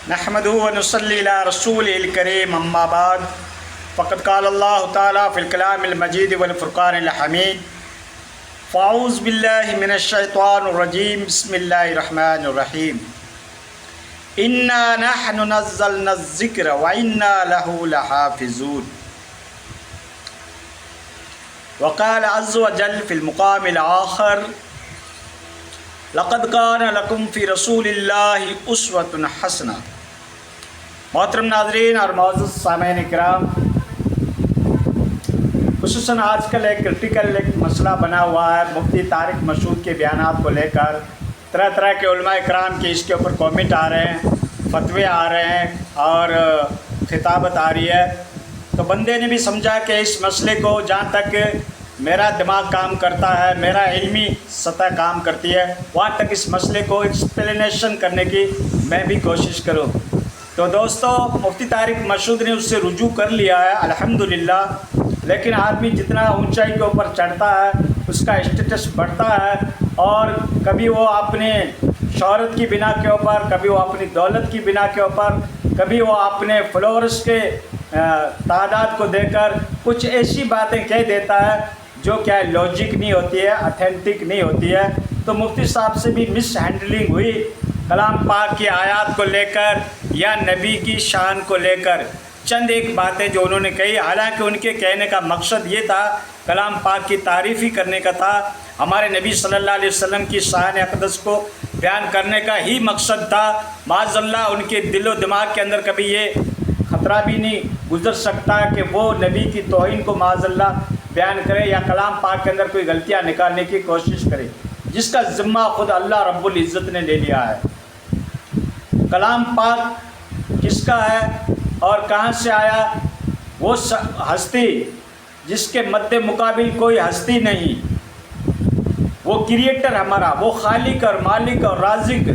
نحمدہ ونصلی علی رسولہ الکریم اما بعد فقد قال اللہ تعالیٰ فی الکلام المجید والفرقان الحمید فاعوذ باللہ من الشیطان الرجیم بسم اللہ الرحمن الرحیم انا نحن نزلنا الذکر وانا لہ لحافظون وقال عز وجل فی المقام الآخر لقد کان لکم فی رسول اللہ اسوۃ حسنہ۔ محترم ناظرین اور معزز سامعین کرام، خصوصاً آج کل ایک کرٹیکل مسئلہ بنا ہوا ہے مفتی طارق مشہود کے بیانات کو لے کر۔ طرح طرح کے علماء کرام کے اس کے اوپر کامنٹ آ رہے ہیں، فتوے آ رہے ہیں اور خطابت آ رہی ہے۔ تو بندے نے بھی سمجھا کہ اس مسئلے کو جہاں تک میرا دماغ کام کرتا ہے، میرا علمی سطح کام کرتی ہے، وہاں تک اس مسئلے کو ایکسپلینیشن کرنے کی میں بھی کوشش کروں۔ تو دوستو، مفتی طارق مشہود نے اس سے رجوع کر لیا ہے الحمدللہ، لیکن آدمی جتنا اونچائی کے اوپر چڑھتا ہے اس کا اسٹیٹس بڑھتا ہے، اور کبھی وہ اپنے شہرت کی بنا کے اوپر، کبھی وہ اپنی دولت کی بنا کے اوپر، کبھی وہ اپنے فالوورز کے تعداد کو دے کر کچھ ایسی باتیں کہہ دیتا ہے جو کیا لاجک نہیں ہوتی ہے، اتھینٹک نہیں ہوتی ہے۔ تو مفتی صاحب سے بھی مس ہینڈلنگ ہوئی کلام پاک کی آیات کو لے کر یا نبی کی شان کو لے کر۔ چند ایک باتیں جو انہوں نے کہی، حالانکہ ان کے کہنے کا مقصد یہ تھا، کلام پاک کی تعریف ہی کرنے کا تھا، ہمارے نبی صلی اللہ علیہ وسلم کی شان اقدس کو بیان کرنے کا ہی مقصد تھا۔ معاذ اللہ ان کے دل و دماغ کے اندر کبھی یہ خطرہ بھی نہیں گزر سکتا کہ وہ نبی کی توہین کو معاذ اللہ بیان کرے یا کلام پاک کے اندر کوئی غلطیاں نکالنے کی کوشش کرے، جس کا ذمہ خود اللہ رب العزت نے لے لیا ہے۔ کلام پاک کس کا ہے اور کہاں سے آیا؟ وہ ہستی جس کے مد مقابل کوئی ہستی نہیں، وہ کریٹر ہمارا، وہ خالق اور مالک اور رازق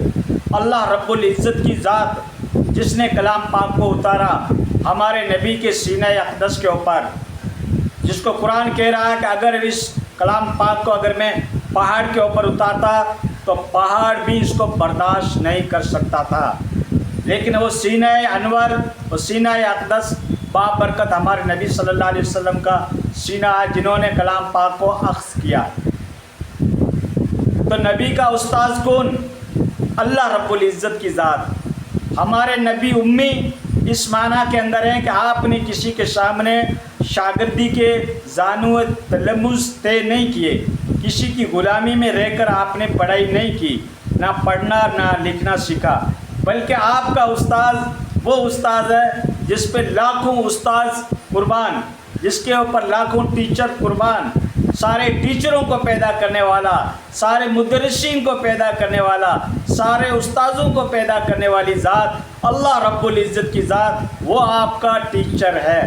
اللہ رب العزت کی ذات، جس نے کلام پاک کو اتارا ہمارے نبی کے سینہ اقدس کے اوپر، جس کو قرآن کہہ رہا ہے کہ اگر اس کلام پاک کو اگر میں پہاڑ کے اوپر اتارتا تو پہاڑ بھی اس کو برداشت نہیں کر سکتا تھا، لیکن وہ سینہ انور، وہ سینہ اقدس بابرکت ہمارے نبی صلی اللہ علیہ وسلم کا سینہ ہے، جنہوں نے کلام پاک کو اخذ کیا۔ تو نبی کا استاذ کون؟ اللہ رب العزت کی ذات۔ ہمارے نبی امی اس معنی کے اندر ہیں کہ آپ نے کسی کے سامنے شاگردی کے زانو تلمذ طے نہیں کیے، کسی کی غلامی میں رہ کر آپ نے پڑھائی نہیں کی، نہ پڑھنا نہ لکھنا سیکھا، بلکہ آپ کا استاذ وہ استاذ ہے جس پہ لاکھوں استاذ قربان، جس کے اوپر لاکھوں ٹیچر قربان، سارے ٹیچروں کو پیدا کرنے والا، سارے مدرسین کو پیدا کرنے والا، سارے استاذوں کو پیدا کرنے والی ذات اللہ رب العزت کی ذات، وہ آپ کا ٹیچر ہے،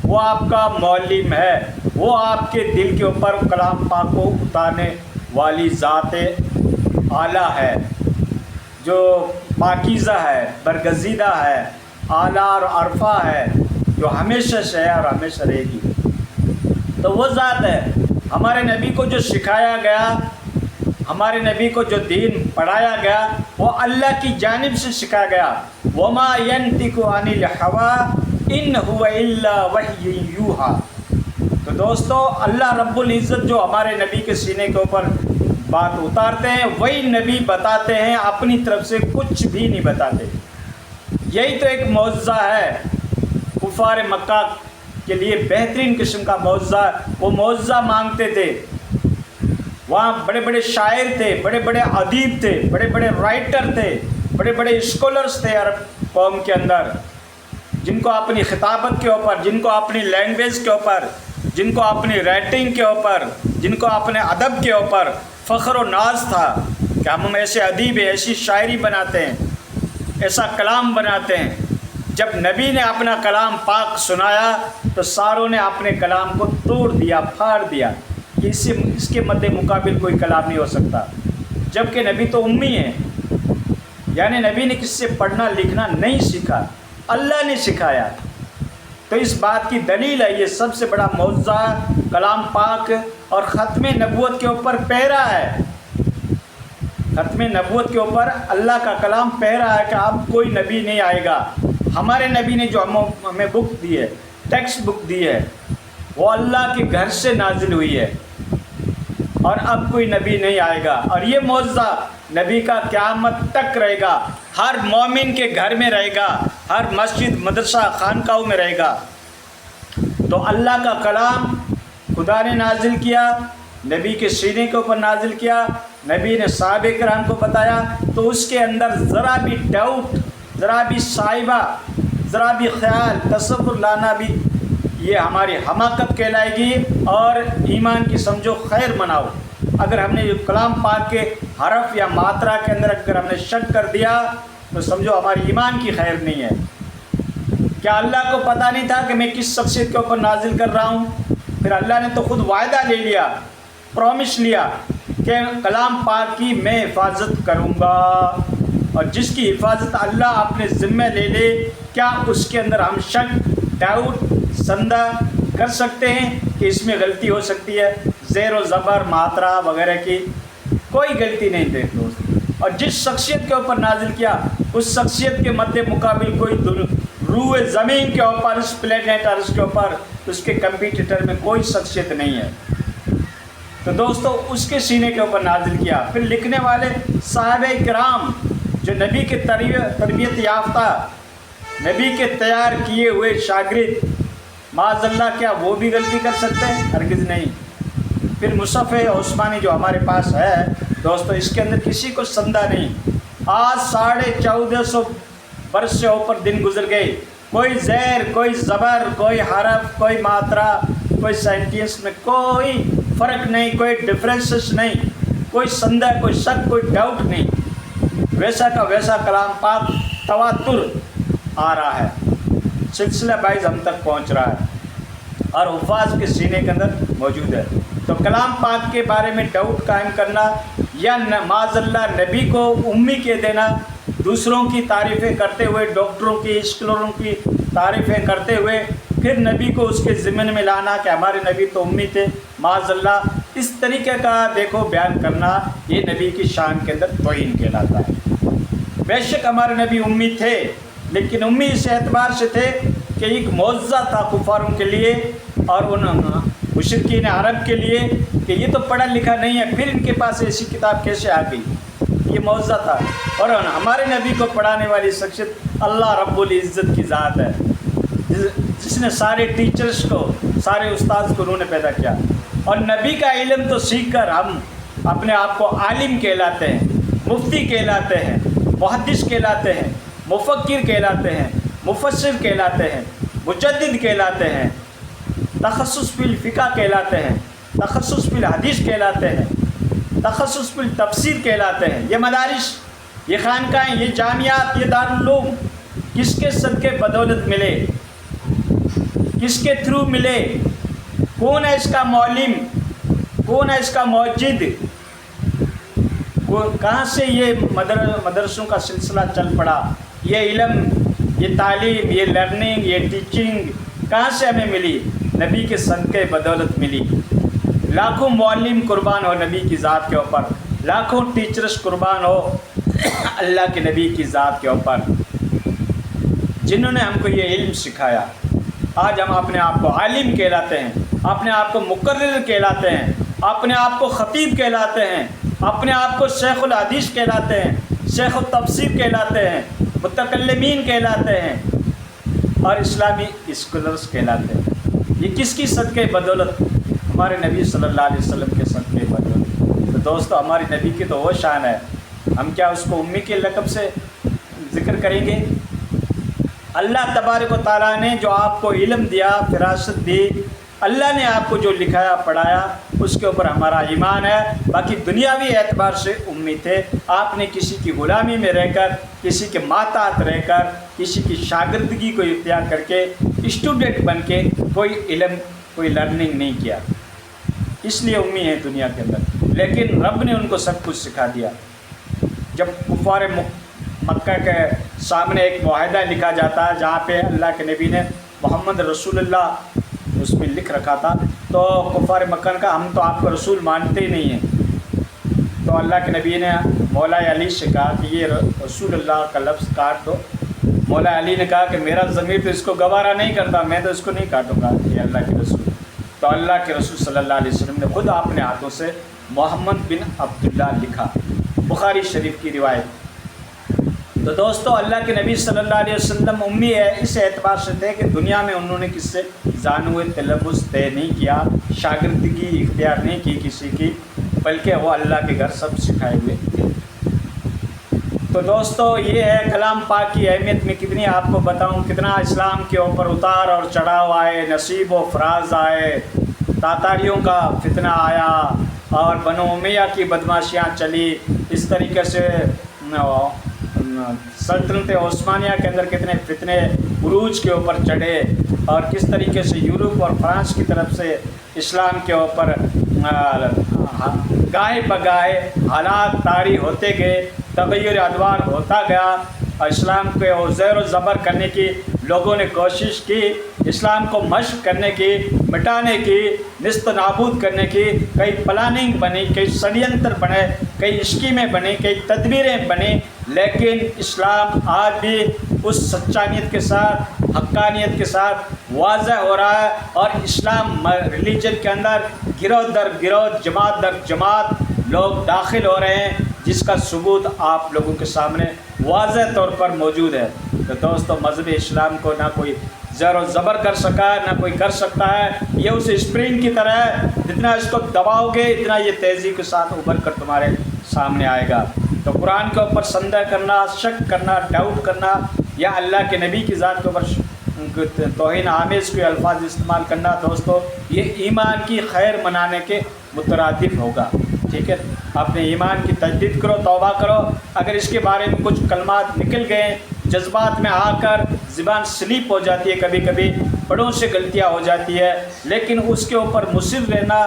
وہ آپ کا معلم ہے، وہ آپ کے دل کے اوپر کلام پاک کو اتارنے والی ذات اعلیٰ ہے، جو پاکیزہ ہے، برگزیدہ ہے، اعلیٰ اور عرفہ ہے، جو ہمیشہ سے ہے اور ہمیشہ رہے گی۔ تو وہ ذات ہے۔ ہمارے نبی کو جو سکھایا گیا، ہمارے نبی کو جو دین پڑھایا گیا، وہ اللہ کی جانب سے سکھایا گیا۔ وما ينطق عن الهوى ان هو الا وحی یوحی۔ تو دوستو، اللہ رب العزت جو ہمارے نبی کے سینے کے اوپر بات اتارتے ہیں، وہی نبی بتاتے ہیں، اپنی طرف سے کچھ بھی نہیں بتاتے۔ یہی تو ایک معجزہ ہے کفار مکہ کے لیے، بہترین قسم کا معجزہ۔ وہ معجزہ مانگتے تھے، وہاں بڑے بڑے شاعر تھے، بڑے بڑے ادیب تھے، بڑے بڑے رائٹر تھے، بڑے بڑے اسکالرس تھے عرب قوم کے اندر، جن کو اپنی خطابت کے اوپر، جن کو اپنی لینگویج کے اوپر، جن کو اپنی رائٹنگ کے اوپر، جن کو اپنے ادب کے اوپر فخر و ناز تھا کہ ہم ایسے ادیب ہیں، ایسی شاعری بناتے ہیں، ایسا کلام بناتے ہیں۔ جب نبی نے اپنا کلام پاک سنایا تو ساروں نے اپنے کلام کو توڑ دیا، پھاڑ دیا کہ اس کے مد مقابل کوئی کلام نہیں ہو سکتا، جبکہ نبی تو امی ہے، یعنی نبی نے کس سے پڑھنا لکھنا نہیں سیکھا، اللہ نے سکھایا۔ تو اس بات کی دلیل ہے، یہ سب سے بڑا معجزہ کلام پاک اور ختم نبوت کے اوپر پہرا ہے۔ ختم نبوت کے اوپر اللہ کا کلام کہہ رہا ہے کہ اب کوئی نبی نہیں آئے گا. ہمارے نبی نے جو ہمیں بک دی ہے، ٹیکسٹ بک دی ہے، وہ اللہ کے گھر سے نازل ہوئی ہے، اور اب کوئی نبی نہیں آئے گا. اور یہ معجزہ نبی کا قیامت تک رہے گا، ہر مومن کے گھر میں رہے گا، ہر مسجد مدرسہ خانقاہوں میں رہے گا. تو اللہ کا کلام خدا نے نازل کیا، نبی کے سینے کے اوپر نازل کیا، نبی نے صحابہ کرام کو بتایا، تو اس کے اندر ذرا بھی ڈاؤٹ، ذرا بھی شائبہ، ذرا بھی خیال، تصور لانا بھی یہ ہماری حماقت کہلائے گی، اور ایمان کی سمجھو خیر مناؤ. اگر ہم نے کلام پاک کے حرف یا ماترا کے اندر اگر ہم نے شک کر دیا تو سمجھو ہماری ایمان کی خیر نہیں ہے. کیا اللہ کو پتہ نہیں تھا کہ میں کس شخصیت کے اوپر نازل کر رہا ہوں؟ پھر اللہ نے تو خود وعدہ لے لیا، پرومس لیا کہ کلام پاک کی میں حفاظت کروں گا. اور جس کی حفاظت اللہ اپنے ذمہ لے لے، کیا اس کے اندر ہم شک، ڈاؤٹ، سندہ کر سکتے ہیں کہ اس میں غلطی ہو سکتی ہے؟ زیر و زبر، ماترا وغیرہ کی کوئی غلطی نہیں تھے دوست. اور جس شخصیت کے اوپر نازل کیا، اس شخصیت کے مد مقابل کوئی روح زمین کے اوپر، اس پلینٹ ارض کے اوپر اس کے کمپیٹیٹر میں کوئی شخصیت نہیں ہے. تو دوستو اس کے سینے کے اوپر نازل کیا. پھر لکھنے والے صحابہ کرام جو نبی کے تربیت یافتہ، نبی کے تیار کیے ہوئے شاگرد، معاذ اللہ کیا وہ بھی غلطی کر سکتے ہیں؟ ہرگز نہیں. پھر مصحف عثمانی جو ہمارے پاس ہے دوستو، اس کے اندر کسی کو سندہ نہیں. آج 1450 برس سے اوپر دن گزر گئے، کوئی زیر، کوئی زبر، کوئی حرف، کوئی ماترا، کوئی سینٹینس میں کوئی فرق نہیں، کوئی ڈفرینسز نہیں، کوئی سندہ، کوئی شک، کوئی ڈاؤٹ نہیں. ویسا کا ویسا کلام پاک تواتر آ رہا ہے، سلسلہ وائز ہم تک پہنچ رہا ہے، اور حفاظ کے سینے کے اندر موجود ہے. تو کلام پاک کے بارے میں ڈاؤٹ قائم کرنا، یا معاذ اللہ نبی کو امی کہہ دینا، دوسروں کی تعریفیں کرتے ہوئے، ڈاکٹروں کی، اسکالروں کی تعریفیں کرتے ہوئے پھر نبی کو اس کے ضمن میں لانا کہ ہمارے نبی تو امی تھے، معاذ اللہ، اس طریقے کا دیکھو بیان کرنا، یہ نبی کی شان کے اندر توہین کہلاتا ہے. بے شک ہمارے نبی امی تھے، لیکن امی اس اعتبار سے تھے کہ ایک معجزہ تھا کفاروں کے لیے اور ان مشرکین عرب کے لیے کہ یہ تو پڑھا لکھا نہیں ہے، پھر ان کے پاس ایسی کتاب کیسے آ گئی؟ یہ معجزہ تھا. اور ہمارے نبی کو پڑھانے والی شخصیت اللہ رب العزت کی ذات ہے، جس نے سارے ٹیچرز کو، سارے استاذ کو انہوں نے پیدا کیا. اور نبی کا علم تو سیکھ کر ہم اپنے آپ کو عالم کہلاتے ہیں، مفتی کہلاتے ہیں، محدث کہلاتے ہیں، مفکر کہلاتے ہیں، مفسر کہلاتے ہیں، مجدد کہلاتے ہیں، تخصص فی الفقہ کہلاتے ہیں، تخصص فی الحدیث کہلاتے ہیں، تخصص فی التفسیر کہلاتے ہیں. یہ مدارس، یہ خانقاہیں، یہ جامعات، یہ دارالعلوم کس کے صدقے بدولت ملے؟ کس کے تھرو ملے؟ کون ہے اس کا معلم؟ کون ہے اس کا موجد؟ کہاں سے یہ مدرسوں کا سلسلہ چل پڑا؟ یہ علم، یہ تعلیم، یہ لرننگ، یہ ٹیچنگ کہاں سے ہمیں ملی؟ نبی کے صدقے بدولت ملی. لاکھوں معلم قربان ہو نبی کی ذات کے اوپر، لاکھوں ٹیچرز قربان ہو اللہ کے نبی کی ذات کے اوپر، جنہوں نے ہم کو یہ علم سکھایا. آج ہم اپنے آپ کو عالم کہلاتے ہیں، اپنے آپ کو مقرر کہلاتے ہیں، اپنے آپ کو خطیب کہلاتے ہیں، اپنے آپ کو شیخ الحدیث کہلاتے ہیں، شیخ التفسیر کہلاتے ہیں، متکلمین کہلاتے ہیں، اور اسلامی اسکالرز کہلاتے ہیں. یہ کس کی صدقے بدولت؟ ہمارے نبی صلی اللہ علیہ وسلم کے صدقے بدولت. تو دوستو ہماری نبی کی تو وہ شان ہے، ہم کیا اس کو امی کے لقب سے ذکر کریں گے؟ اللہ تبارک و تعالیٰ نے جو آپ کو علم دیا، فراست دی، اللہ نے آپ کو جو لکھایا پڑھایا، اس کے اوپر ہمارا ایمان ہے. باقی دنیاوی اعتبار سے امی تھے. آپ نے کسی کی غلامی میں رہ کر، کسی کے ماتحت رہ کر، کسی کی شاگردگی کو اختیار کر کے، اسٹوڈنٹ بن کے کوئی علم، کوئی لرننگ نہیں کیا، اس لیے امی ہے دنیا کے اندر. لیکن رب نے ان کو سب کچھ سکھا دیا. جب کفار مکہ کے سامنے ایک معاہدہ لکھا جاتا ہے جہاں پہ اللہ کے نبی نے محمد رسول اللہ اس میں لکھ رکھا تھا، تو کفار مکہ کا ہم تو آپ کو رسول مانتے ہی نہیں ہیں، تو اللہ کے نبی نے مولا علی سے کہا کہ یہ رسول اللہ کا لفظ کاٹ دو۔ مولا علی نے کہا کہ میرا ضمیر تو اس کو گوارا نہیں کرتا، میں تو اس کو نہیں کاٹوں گا، یہ اللہ کے رسول۔ تو اللہ کے رسول صلی اللہ علیہ وسلم نے خود اپنے ہاتھوں سے محمد بن عبداللہ لکھا، بخاری شریف کی روایت۔ تو دوستو اللہ کے نبی صلی اللہ علیہ وسلم امی ہے، اس اعتبار سے تھے کہ دنیا میں انہوں نے کس سے زانو تلفظ طے نہیں کیا، شاگردگی اختیار نہیں کی کسی کی، بلکہ وہ اللہ کے گھر سب سکھائے ہوئے تھے۔ تو دوستو یہ ہے کلام پاک کی اہمیت میں کتنی آپ کو بتاؤں، کتنا اسلام کے اوپر اتار اور چڑھاؤ آئے، نصیب و فراز آئے، تاتاریوں کا فتنہ آیا اور بنو امیہ کی بدماشیاں چلی، اس طریقے سے سلطنت عثمانیہ کے اندر کتنے فتنے عروج کے اوپر چڑھے، اور کس طریقے سے یورپ اور فرانس کی طرف سے اسلام کے اوپر گاہے بگاہے حالات طاری ہوتے گئے، تغیر ادوار ہوتا گیا، اور اسلام کو زیر و زبر کرنے کی لوگوں نے کوشش کی، اسلام کو مشق کرنے کی، مٹانے کی، نیست نابود کرنے کی، کئی پلاننگ بنی، کئی ષڈینتر بنے، کئی اسکیمیں بنی، کئی تدبیریں بنی، لیکن اسلام آج بھی اس سچانیت کے ساتھ، حقانیت کے ساتھ واضح ہو رہا ہے، اور اسلام ریلیجن کے اندر گروہ در گروہ، جماعت در جماعت لوگ داخل ہو رہے ہیں، جس کا ثبوت آپ لوگوں کے سامنے واضح طور پر موجود ہے۔ تو دوستو مذہب اسلام کو نہ کوئی زیر و زبر کر سکا ہے، نہ کوئی کر سکتا ہے، یہ اس اسپرنگ کی طرح ہے، جتنا اس کو دباؤ گے اتنا یہ تیزی کے ساتھ ابھر کر تمہارے سامنے آئے گا۔ تو قرآن کے اوپر سندہ کرنا، شک کرنا، ڈاؤٹ کرنا، یا اللہ کے نبی کی ذات کے اوپر توہین آمیز کوئی الفاظ استعمال کرنا، دوستو یہ ایمان کی خیر منانے کے مترادف ہوگا۔ ٹھیک ہے، اپنے ایمان کی تجدید کرو، توبہ کرو۔ اگر اس کے بارے میں کچھ کلمات نکل گئے، جذبات میں آ کر زبان سلیپ ہو جاتی ہے، کبھی کبھی بڑوں سے غلطیاں ہو جاتی ہے، لیکن اس کے اوپر مصر رہنا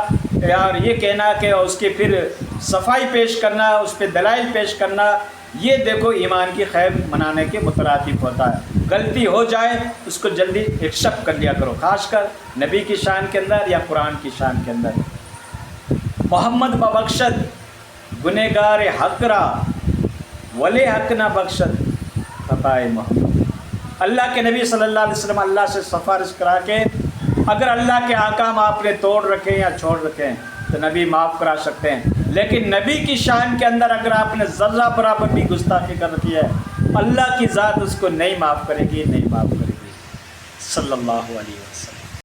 اور یہ کہنا کہ اس کی پھر صفائی پیش کرنا، اس پہ دلائل پیش کرنا، یہ دیکھو ایمان کی خیر منانے کے مترادف ہوتا ہے۔ غلطی ہو جائے اس کو جلدی ایکسیپٹ کر لیا کرو، خاص کر نبی کی شان کے اندر یا قرآن کی شان کے اندر۔ محمد ببخشد گنہگار حق را، ولی حق نہ بخشد خطائے محمد۔ اللہ کے نبی صلی اللہ علیہ وسلم اللہ سے سفارش کرا کے اگر اللہ کے احکام آپ نے توڑ رکھے یا چھوڑ رکھے تو نبی معاف کرا سکتے ہیں، لیکن نبی کی شان کے اندر اگر آپ نے ذرہ برابر بھی گستاخی کر رکھی ہے، اللہ کی ذات اس کو نہیں معاف کرے گی، نہیں معاف کرے گی، صلی اللہ علیہ وسلم۔